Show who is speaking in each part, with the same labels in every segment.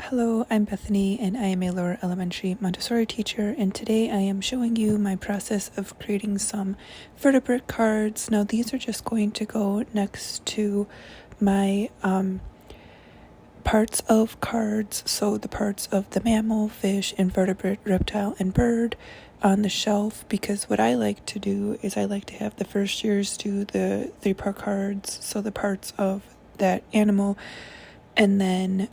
Speaker 1: Hello, I'm Bethany and I am a lower elementary Montessori teacher, and today I am showing you my process of creating some vertebrate cards. Now these are just going to go next to my parts of cards, so the parts of the mammal, fish, invertebrate, reptile, and bird on the shelf, because what I like to do is I like to have the first years do the 3-part cards, so the parts of that animal, and then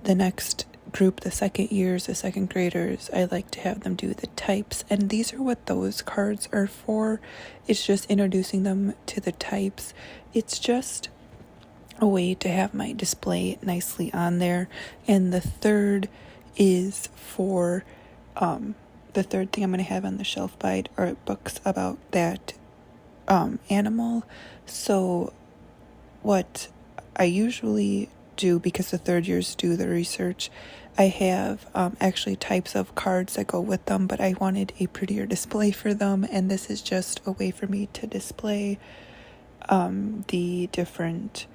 Speaker 1: the next group, the second years, the second graders, I like to have them do the types, and these are what those cards are for. It's just introducing them to the types. It's just a way to have my display nicely on there. And the third is for the third thing I'm going to have on the shelf are books about that animal. So what I usually do, because the third years do the research, I have actually types of cards that go with them, but I wanted a prettier display for them, and this is just a way for me to display the different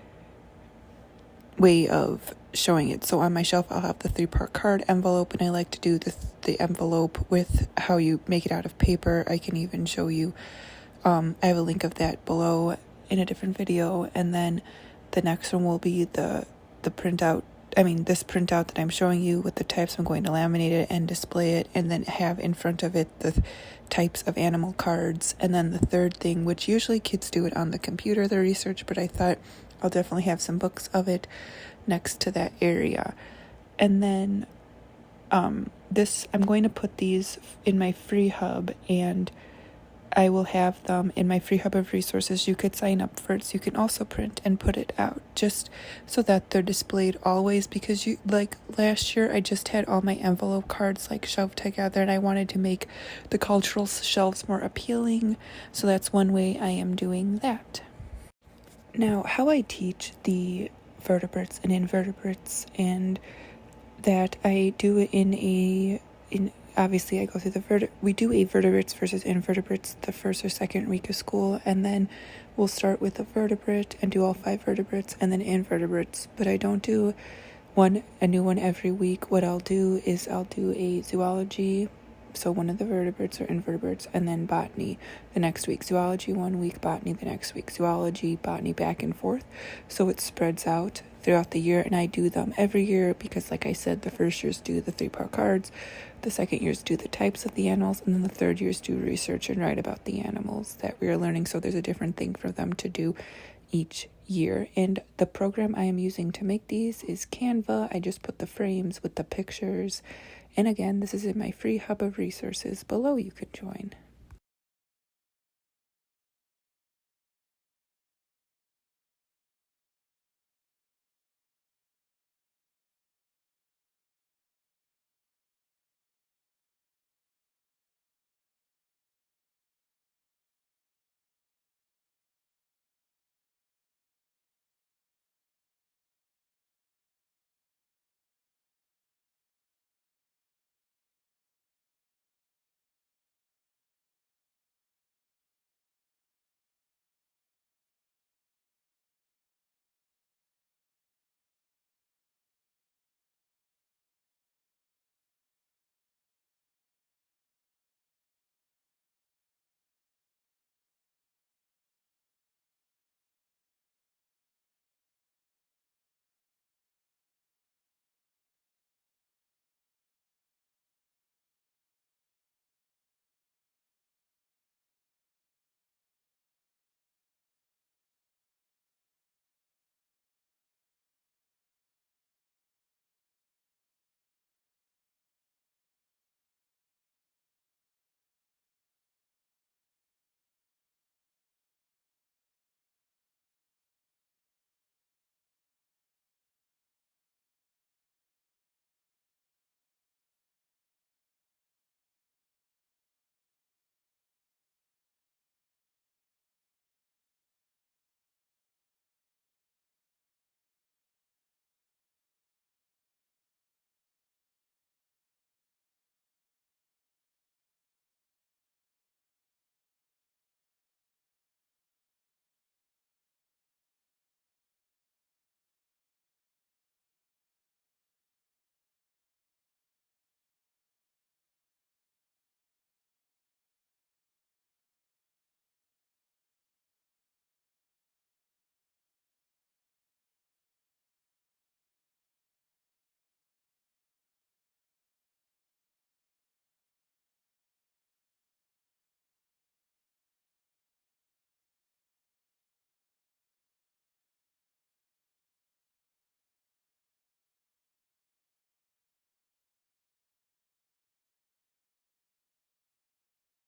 Speaker 1: way of showing it. So on my shelf I'll have the 3-part card envelope, and I like to do the envelope with how you make it out of paper. I can even show you, I have a link of that below in a different video. And then the next one will be this printout that I'm showing you with the types. I'm going to laminate it and display it, and then have in front of it the types of animal cards. And then the third thing, which usually kids do it on the computer, the research, but I thought I'll definitely have some books of it next to that area. And then I'm going to put these in my free hub, and I will have them in my free hub of resources. You could sign up for it, so you can also print and put it out, just so that they're displayed always, because last year I just had all my envelope cards shoved together, and I wanted to make the cultural shelves more appealing, so that's one way I am doing that. Now, how I teach the vertebrates and invertebrates, and that I do it obviously I go through we do a vertebrates versus invertebrates the first or second week of school, and then we'll start with the vertebrate and do all 5 vertebrates and then invertebrates. But I don't do a new one every week. What I'll do is I'll do a zoology, so one of the vertebrates or invertebrates, and then botany the next week. Zoology one week, botany the next week. Zoology, botany, back and forth. So it spreads out throughout the year, and I do them every year because, like I said, the first years do the 3-part cards, the second years do the types of the animals, and then the third years do research and write about the animals that we are learning. So there's a different thing for them to do each year. And the program I am using to make these is Canva. I just put the frames with the pictures. And again, this is in my free hub of resources below. You can join.